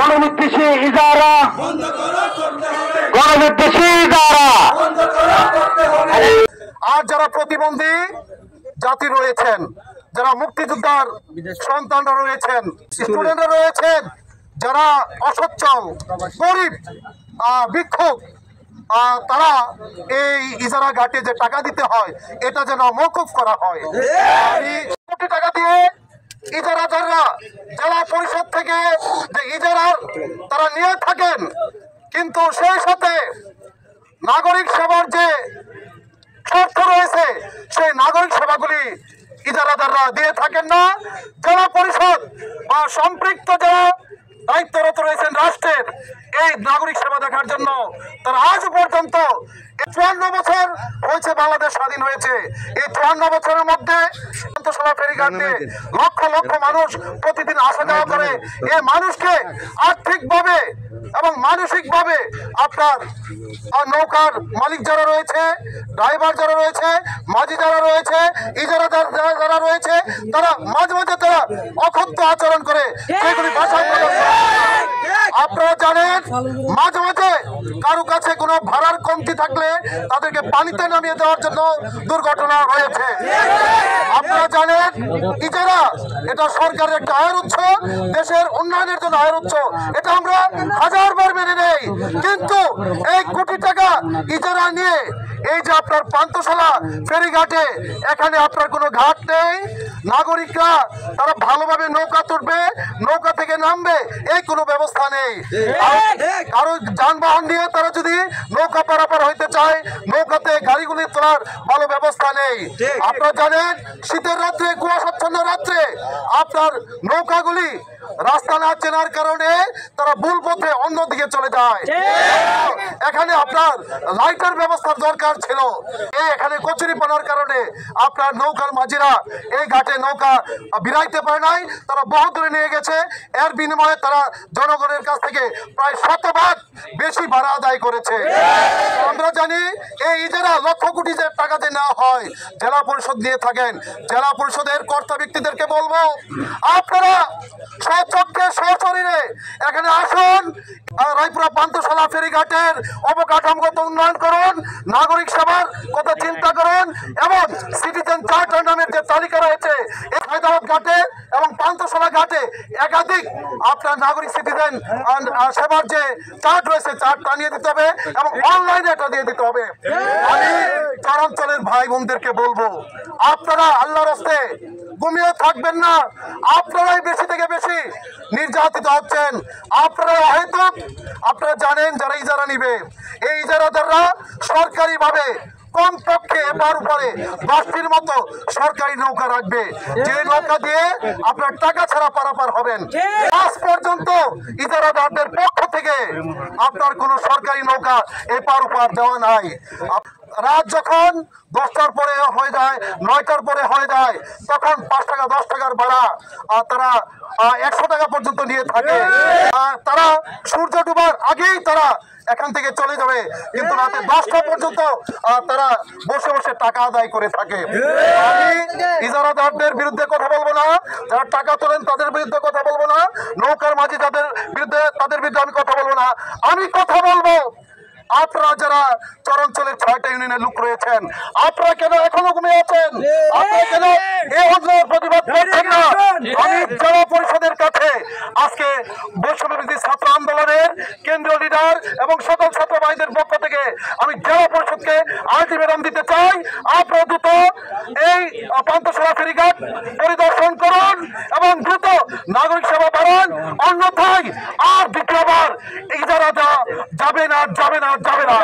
গণবিদ্বেষী ইজারা, গণবিদ্বেষী ইজারা। আর যারা প্রতিবন্ধী জাতি রয়েছেন, যারা মুক্তিযোদ্ধার সন্তানরা রয়েছেন, স্টুডেন্টরা রয়েছেন, যারা অসচ্ছল গরিব ভিক্ষুক, তারা এই ইজারা ঘাটে যে টাকা দিতে হয় এটা যেন মওকুফ করা হয়। কোটি টাকা দিয়ে ইজারাদাররা জেলা পরিষদ থেকে যে ইজারা তারা নিয়ে থাকেন, কিন্তু সেই সাথে নাগরিক সেবার যে শর্ত রয়েছে সেই নাগরিক সেবাগুলি ইজারাদাররা দিয়ে থাকেন না। জেলা পরিষদ বা সম্পৃক্ত যারা দায়িত্বরত রয়েছেন রাষ্ট্রের এই নাগরিক সেবা দেখার জন্য, তারা আজ পর্যন্ত 54 বছর হয়েছে বাংলাদেশ স্বাধীন হয়েছে। এই 54 বছরের মধ্যে পান্থশালা ফেরিঘাটে লক্ষ লক্ষ মানুষ প্রতিদিন আসা যাওয়া করে। এই মানুষকে আর্থিকভাবে এবং মানসিকভাবে আপনার নৌকার মালিক যারা রয়েছে, ড্রাইভার যারা রয়েছে, মাঝি যারা রয়েছে, ইজারাদার যারা রয়েছে, তারা মাঝে মাঝে তারা অকথ্য আচরণ করে সেগুলি ভাষায় প্রকাশ করে। আপনারা জানেন মাঝে মাঝে কারো কাছে কোনো ভাড়ার কমতি থাকলে তাদেরকে পানিতে নামিয়ে দেওয়ার জন্য দুর্ঘটনা হয়েছে। আপনারা জানেন ইজারা এটা সরকারের একটা আয়ের উৎস, দেশের উন্নয়নের জন্য আয়ের উৎস, এটা আমরা হাজারবার মেনে নেই। কিন্তু এই কোটি টাকা ইজারা নিয়ে এই যে আপনার পান্থশালা ফেরিঘাটে এখানে আপনার কোনো ঘাট নেই, নাগরিকরা তারা ভালোভাবে নৌকা তুলবে, নৌকা থেকে নামবে, এই কোনো ব্যবস্থা নেই। কারো যানবাহন নিয়ে তারা যদি নৌকা পারাপার হইতে চায়, নৌকাতে গাড়িগুলি তোলার ভালো ব্যবস্থা নেই। আপনারা জানেন শীতের রাত্রে, কুয়াশাচ্ছন্ন রাত্রে আপনার নৌকাগুলি রাস্তা না চেনার কারণে তারা ভুল পথে অন্যদিকে চলে যায়। এখানে আপনার লাইটের ব্যবস্থার দরকার ছিল। এখানে কচুরিপানার কারণে আপনার নৌকার মাঝিরা এই ঘাটে নৌকা বিরাইতে পারে নাই, তারা বহু দূরে নিয়ে গেছে। এর বিনিময়ে তারা জনগণের কাছ থেকে প্রায় 100 ভাগ বেশি ভাড়া আদায় করেছে। আমরা জানি এই ইজারা লক্ষ কোটি টাকা দিয়ে নেওয়া হয়, জেলা পরিষদ দিয়ে থাকেন। জেলা পরিষদের কর্তা ব্যক্তিদেরকে বলবো, আপনারা স্বচক্ষে সশরীরে এখানে আসুন, রায়পুরা পান্থশালা ফেরিঘাটের অবকাঠামোগত উন্নয়ন করুন, নাগরিক সেবার কথা চিন্তা করুন এবং সিটিজেন চার্টার নামের যে তালিকা রয়েছে এই হায়দ্রাবাদ ঘাটে এবং পান্থশালা ঘাটে একাধিক আপনার নাগরিক সিটিজেন সেবার যে চার্ট রয়েছে চার্ট টানিয়ে দিতে হবে এবং অনলাইনে এটা দিয়ে দিতে হবে। আমি চরাঞ্চলের ভাই বোনদেরকে বলবো, আপনারা আল্লাহর রাস্তে ঘুমিয়ে থাকবেন না। আপনারাই বেশি থেকে বেশি নির্যাতিত হচ্ছেন। আপনারা হয়তো আপনারা জানেন যারা ইজারা নিবে, এই ইজারাদাররা সরকারিভাবে কমপক্ষে এবার উপরে 10টির মতো সরকারি নৌকা রাখবে, যে নৌকা দিয়ে আপনার টাকা ছাড়া পারাপার হবেন। আজ পর্যন্ত ইজারাদারদের পক্ষ থেকে আপনার কোনো সরকারি নৌকা এপার ওপার দেওয়া নাই। রাত যখন 10টার পরে হয়ে যায়, 9টার পরে হয়ে যায়, তখন 5 টাকা 10 টাকার ভাড়া তারা 100 টাকা পর্যন্ত নিয়ে থাকে। তারা সূর্য ডুবার আগেই তারা এখান থেকে চলে যাবে, কিন্তু রাতে 10টা পর্যন্ত তারা বসে বসে টাকা আদায় করে থাকে। আমি ইজারাদারদের বিরুদ্ধে কথা বলবো না, যারা টাকা তোলেন তাদের বিরুদ্ধে কথা বলবো না, নৌকার মাঝি যাদের বিরুদ্ধে তাদের বিরুদ্ধে আমি কথা বলবো না। আমি কথা বলবো আপনারা যারা চরাঞ্চলের 6টা ইউনিয়নের লোক রয়েছেন, আপনারা কেন এখনো ঘুমিয়ে আছেন? আপনারা কেন এই অন্যায়ের প্রতিবাদ করছেন না? আমি জেলা পরিষদের কাছে আজকে বৈষম্যবিরোধী ছাত্র আন্দোলনের কেন্দ্রীয় লিডার এবং সকল ছাত্র ভাইদের পক্ষ থেকে আমি জেলা পরিষদকে আলটিমেটাম দিতে চাই, আপনারা দ্রুত এই পান্থশালা ফেরিঘাট পরিদর্শন করুন এবং দ্রুত নাগরিক সেবা বাড়ান, অন্যথায় আর দ্বিতীয়বার ইজারা যাবে না, যাবে না, যাবে না।